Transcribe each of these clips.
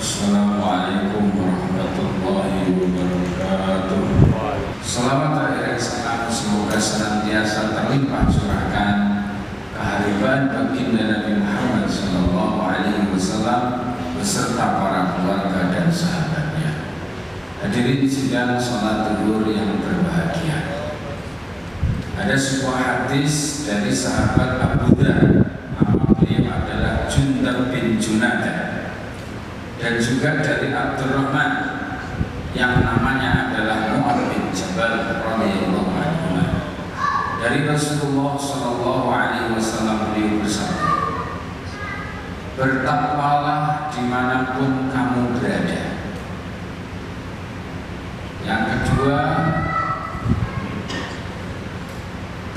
Assalamualaikum warahmatullahi wabarakatuh. Selamat hari salam semoga senantiasa terlimpah curahkan kehadiran baginda Nabi Muhammad Sallallahu Alaihi Wasallam beserta para keluarga dan sahabatnya. Hadirin sidang salat zuhur yang berbahagia. Ada sebuah hadis dari sahabat Abu Dzar, nama beliau adalah Jundab bin Junadah, dan juga dari Abdurrahman yang namanya adalah Mu'adz bin Jabal radhiyallahu anhu. Dari Rasulullah Sallallahu Alaihi Wasallam beliau bersabda, bertakwalah dimanapun kamu berada. Yang kedua,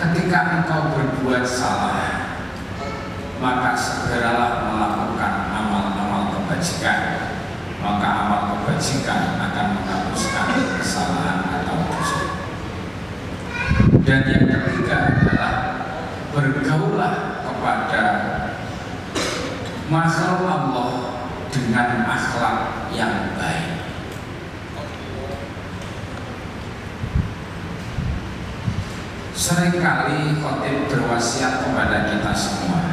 ketika engkau berbuat salah, maka segeralah melakukan amal-amal kebajikan, maka amal kebajikan akan menghapuskan kesalahan atau dosa. Dan yang ketiga adalah bergaulah kepada makhluk Allah dengan akhlak yang baik. Seringkali khotib berwasiat kepada kita semua,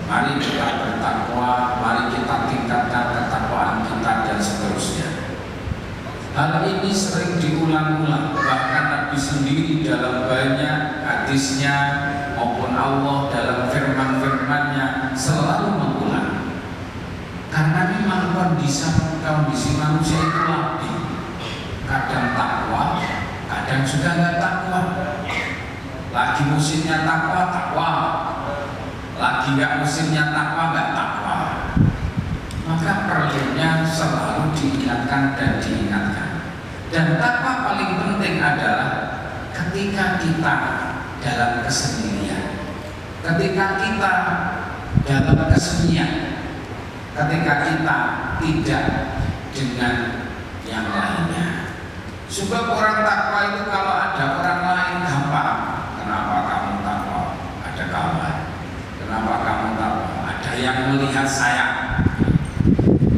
mari kita bertakwa, mari kita tingkatkan ketakwaan kita dan seterusnya. Hal ini sering diulang-ulang, bahkan Nabi sendiri dalam banyak hadisnya maupun Allah dalam firman-firmannya selalu mengulang. Karena memang kondisi manusia itu labil, kadang takwa, kadang juga nggak takwa. Lagi musimnya takwa, lagi nggak musimnya takwa, nggak takwa. Maka perlunya selalu diingatkan dan diingatkan. Dan takwa paling penting adalah ketika kita dalam kesendirian, ketika kita dalam kesunyian, ketika kita tidak dengan yang lainnya. Sebab orang takwa itu kalau ada orang lain gampang. Kenapa kamu takwa? Ada kawan. Kenapa kamu takwa? Ada yang melihat saya.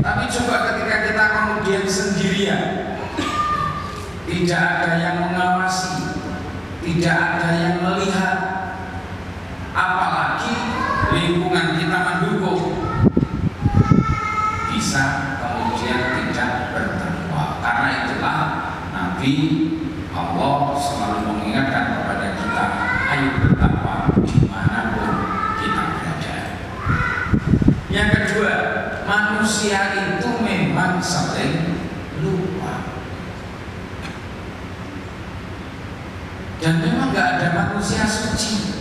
Tapi coba ketika kita kemudian sendirian, tidak ada yang mengawasi, tidak ada yang melihat, apalagi lingkungan kita mendukung, bisa kemudian tidak bertakwa. Karena itulah Nabi Allah selalu mengingatkan kepada kita, ayo bertakwa dimanapun kita berada. Yang kedua, manusia itu memang sering lupa. Dan memang gak ada manusia suci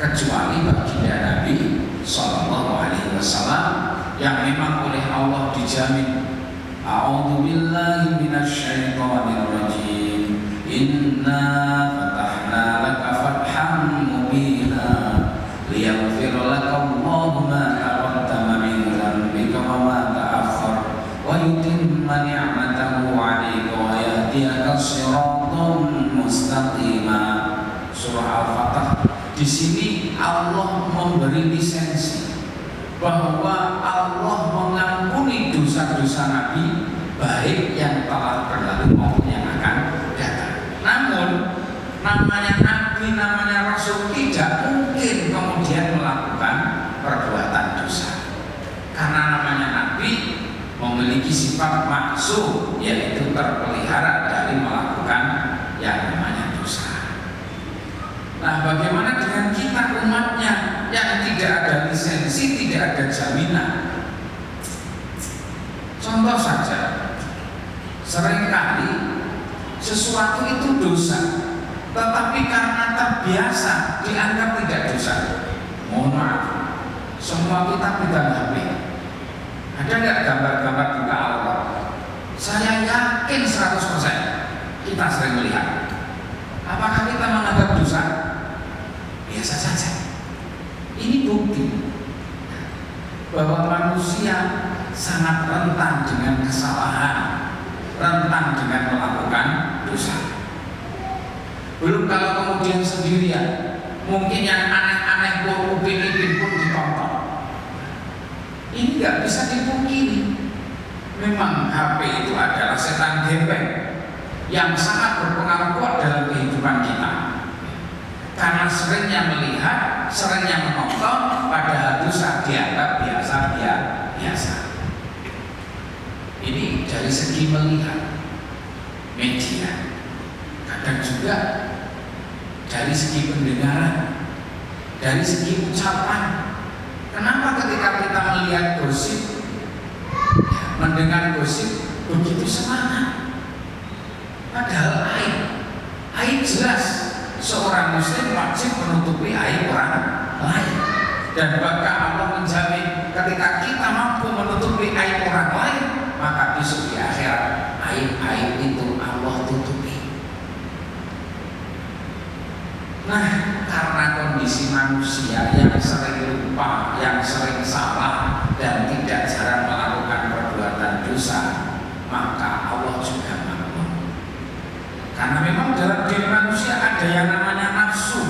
kecuali baginda Nabi Sallallahu Alaihi Wasallam yang memang oleh Allah dijamin, a'udzu billahi minasyaitonir rajim, inna fatahna laka fatham mubina liyaghfir laka Allahu ma taqaddama min dhanbika wa ma ta'akhkhar wa yutimma ni'matahu 'alaika wa yahdiyaka shiratan mustaqima. Surah Al-Fatah. Di sini Allah memberi lisensi bahwa Allah mengampuni dosa-dosa Nabi, baik yang telah berlalu maupun yang akan datang. Namun namanya Nabi, namanya Rasul, tidak mungkin kemudian melakukan perbuatan dosa. Karena namanya Nabi memiliki sifat maksum, yaitu terpelihara dari melakukan yang namanya dosa. Nah, bagaimana dengan kita umatnya yang tidak ada lisensi, tidak ada jaminan? Contoh saja, seringkali sesuatu itu dosa, tetapi karena terbiasa dianggap tidak dosa. Mohon maaf, semua kita pegang HP. Ada nggak gambar-gambar kita Allah? Saya yakin 100% kita sering melihat. Apakah kita menganggap dosa? Biasa saja. Ini bukti bahwa manusia sangat rentan dengan kesalahan, rentan dengan melakukan dosa. Belum kalau kemudian sendirian, mungkin yang aneh-aneh pun upin-ipin pun ditonton. Ini nggak bisa dipungkiri. Memang HP itu adalah setan gembeng yang sangat berpengaruh kuat dalam kehidupan kita. Karena seringnya melihat, seringnya menonton, padahal dosa dianggap biasa. Ini dari segi melihat media. Kadang juga dari segi pendengaran, dari segi ucapan. Kenapa ketika kita melihat gosip, mendengar gosip begitu semangat? Padahal aib jelas seorang muslim wajib menutupi aib orang lain. Dan bahkan Allah menjamin ketika kita mampu menutupi aib orang lain, maka besok di akhirat aib itu Allah tutupi. Nah, karena kondisi manusia yang sering lupa, yang sering salah, dan tidak jarang melakukan perbuatan dosa, maka Allah juga maklum. Karena memang dalam diri manusia ada yang namanya nafsu.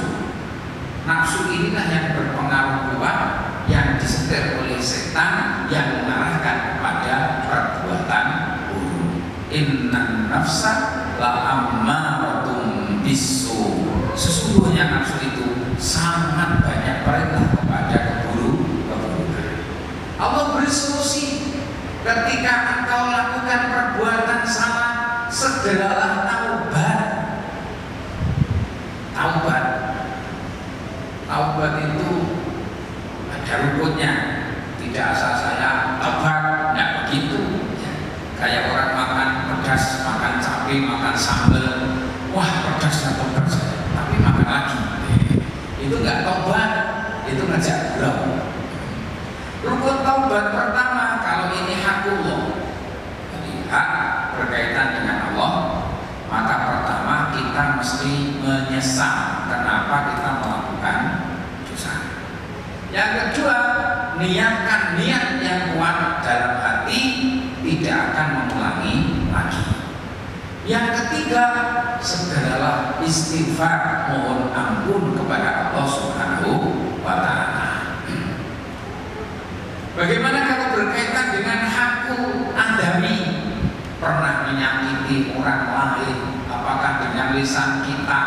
Nafsu inilah yang berpengaruh kuat, yang disetir oleh setan, yang mengarahkan kepada perbuatan buruk. Innan nafsa la'ammaratun bisu. Sesungguhnya nafsu itu sangat banyak perintah kepada keburukan. Allah beri solusi. Ketika engkau lakukan perbuatan salah, segeralah taubat. Taubat itu ada rukunnya. Tidak asal saya taubat, nggak begitu. Kayak orang makan pedas, makan cabai, makan sambal. Wah, pedasnya taubat saya, tapi makan lagi. Itu nggak taubat, itu ngajak gurau. Rukun taubat pertama, kalau ini hakullah, jadi hak berkaitan dengan Allah, maka pertama kita mesti menyesal kenapa kita melakukan dosa. Yang kedua, niatkan niat yang kuat dalam hati, tidak akan mengulangi lagi. Yang ketiga, segeralah istighfar, mohon ampun kepada Allah Subhanahu wa Ta'ala. Bagaimana kalau berkaitan dengan hakul adami, pernah menyakiti orang lain, apakah dengan lisan kita,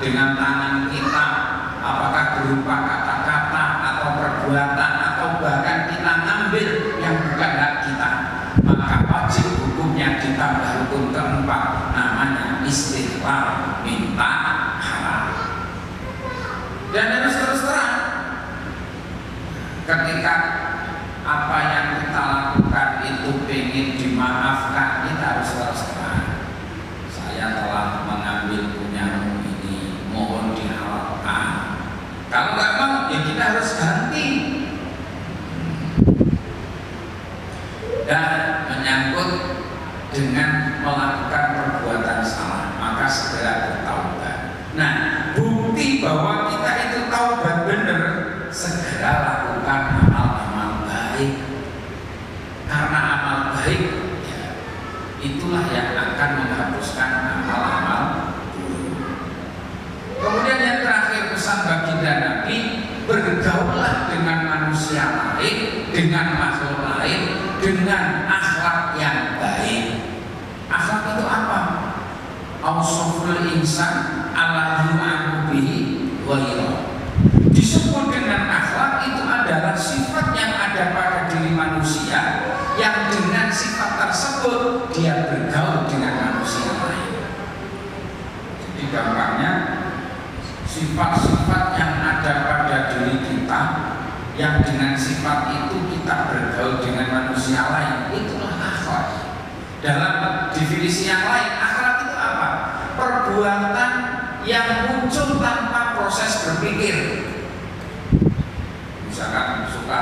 dengan tangan kita, apakah berupa kata-kata atau perbuatan, atau bahkan kita ngambil yang bukan hak kita, maka wajib hukumnya ditambah rukun keempat, namanya istighfar, minta halal. Dan harus terus terang, ketika apa yang kita lakukan itu ingin dimaafkan, kita harus terus terang. Saya telah mengambil punyamu ini, mohon dihalalkan. Kalau nggak mau, ya kita harus ganti. Dan menyangkut dengan melakukan perbuatan salah, maka segera bertaubat. Nah, bukti bahwa kita itu taubat benar, segera lakukan amal-amal baik. Karena amal baik, ya, itulah yang akan menghapuskan amal-amal buruk. Kemudian yang terakhir, pesan baginda Nabi, bergaullah dengan manusia lain, dengan makhluk lain, dengan akhlak yang baik. Akhlak itu apa? Ausoful insan ala yu'anu bihi ghairu. Disebut dengan akhlak itu adalah sifat yang ada pada diri manusia, yang dengan sifat tersebut dia bergaul dengan manusia lain. Jadi gampangnya, sifat-sifat yang ada pada diri kita, yang dengan sifat itu kita bergaul dengan manusia lain, itulah akhlak. Dalam definisi yang lain, akhlak itu apa? Perbuatan yang muncul tanpa proses berpikir. Misalkan suka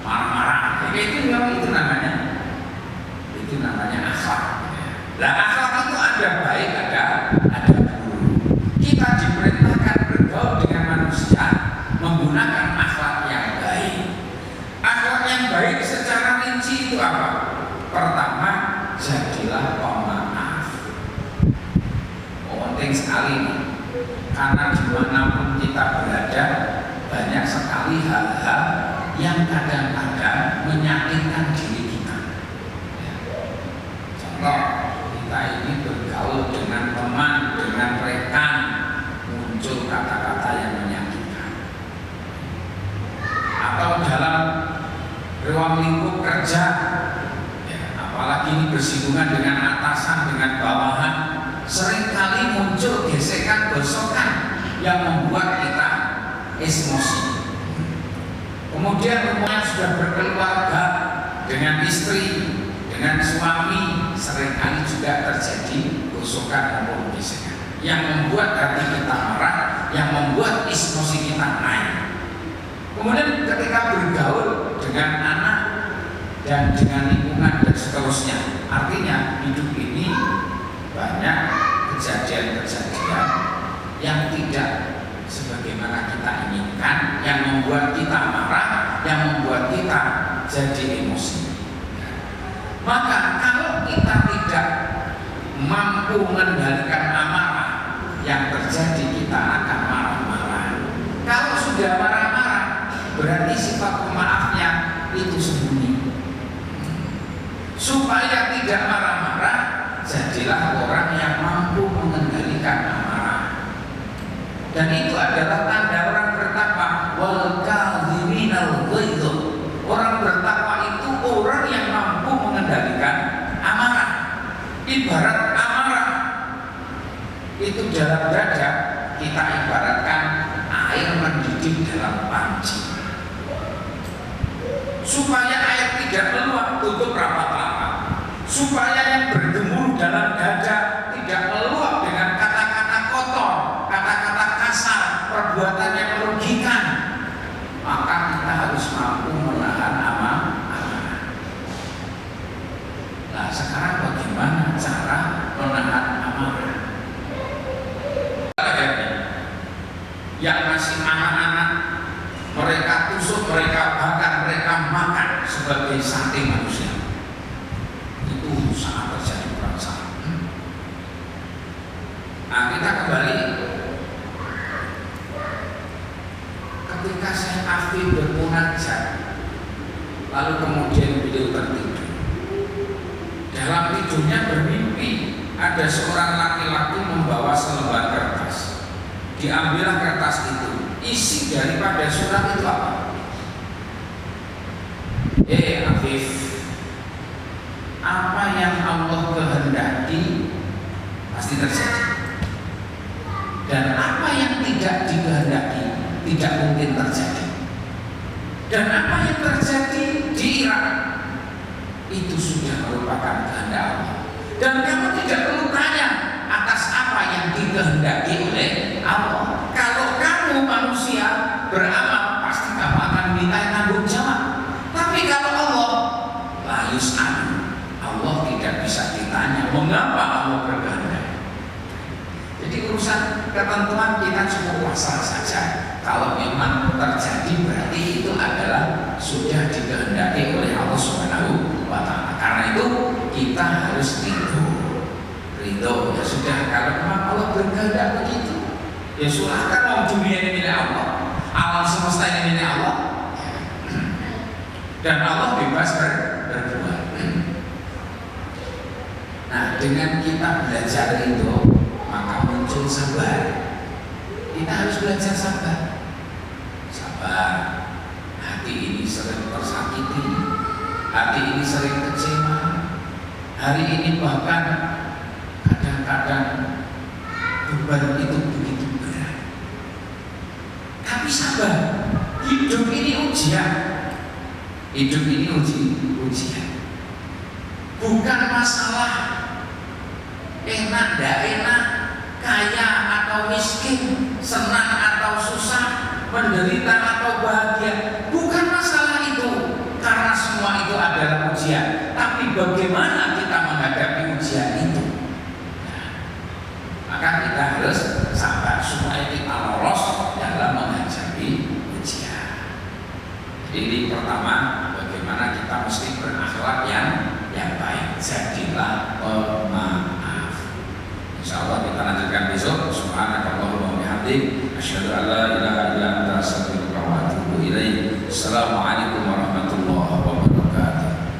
marah-marah, itu namanya akhlak. Nah, akhlak itu ada baik, ada buruk. Kita diperintahkan bergaul dengan manusia menggunakan akhlak yang baik. Akhlak yang baik secara rinci itu apa? Pertama, jadilah pemaaf. Penting sekali nih, karena dimanapun kita berada, banyak sekali hal-hal yang kadang-kadang menyakitkan diri kita. Ya. Contoh, kita ini bergaul dengan teman, dengan rekan, muncul kata-kata yang menyakitkan. Atau dalam ruang lingkup kerja, ya, apalagi ini bersinggungan dengan atasan, dengan bawahan, seringkali muncul gesekan-gosokan yang membuat kita emosi. Kemudian rumahnya sudah berkeluarga dengan istri, dengan suami, seringkali juga terjadi gosokan maupun gesekan yang membuat hati kita marah, yang membuat emosi kita naik. Kemudian ketika bergaul dengan anak dan dengan lingkungan dan seterusnya, artinya hidup ini banyak kejadian-kejadian yang tidak sebagaimana kita inginkan, yang membuat kita marah, yang membuat kita jadi emosi. Maka kalau kita tidak mampu mengendalikan amarah yang terjadi, kita akan marah-marah. Kalau sudah marah-marah, berarti sifat pemaafnya itu sembunyi. Supaya tidak marah-marah, jadilah orang yang mampu mengendalikan amarah. Dan itu adalah tanda orang bertakwa. Wal kadhiminal ghaidh. Orang bertakwa itu orang yang mampu mengendalikan amarah. Ibarat amarah itu dalam dada, kita ibaratkan air mendidih dalam panci. Supaya air tidak meluap, tutup rapat-rapat. Supaya yang bergemuruh dalam dada tidak meluap dengan kata-kata kotor, kata-kata kasar, perbuatan yang merugikan, maka kita harus mampu menahan amarah. Nah, sekarang bagaimana cara menahan amarah? Yang masih anak-anak, mereka tusuk, mereka bakar, mereka makan sebagai sate manusia. Itu sangat terjadi perasaan. Nah, kita kembali. Ketika saya Afif bermunajat, lalu kemudian beliau tertidur. Dalam tidurnya bermimpi ada seorang laki-laki membawa selembar kertas. Diambillah kertas itu. Isi daripada surat itu apa? Afif, apa yang Allah kehendaki pasti terjadi, dan apa yang tidak dikehendaki tidak mungkin terjadi. Dan apa yang terjadi di Irak itu sudah merupakan kehendak Allah. Dan kamu tidak perlu tanya atas apa yang dikehendaki oleh Allah. Kalau kamu manusia beramal, pasti kamu akan minta tanggung jawab. Tapi kalau Allah, la yus'al, Allah tidak bisa ditanya mengapa Allah berkehendak. Jadi urusan ketentuan kita cukup pasrah saja. Kalau memang terjadi, berarti itu adalah sudah dikehendaki oleh Allah Subhanahu wa Ta'ala. Karena itu kita harus ridho. Ya sudah, kalau memang Allah berkehendak begitu, ya silahkan. Mau dunia ini milik Allah, alam semesta ini milik Allah, dan Allah bebas berbuat. Nah, dengan kita belajar itu, maka muncul sabar. Kita harus belajar sabar. Sabar. Hati ini sering tersakiti, hati ini sering kecewa, hari ini bahkan kadang-kadang beban itu begitu berat. Tapi sabar. Hidup ini ujian. Hidup ini ujian. Bukan masalah enak tidak enak, kaya atau miskin, senang atau susah, menderita atau bahagia. Bukan masalah itu, karena semua itu adalah ujian. Tapi bagaimana kita menghadapi ujian itu? Maka kita harus sabar supaya kita lolos dalam menghadapi ujian. Jadi pertama,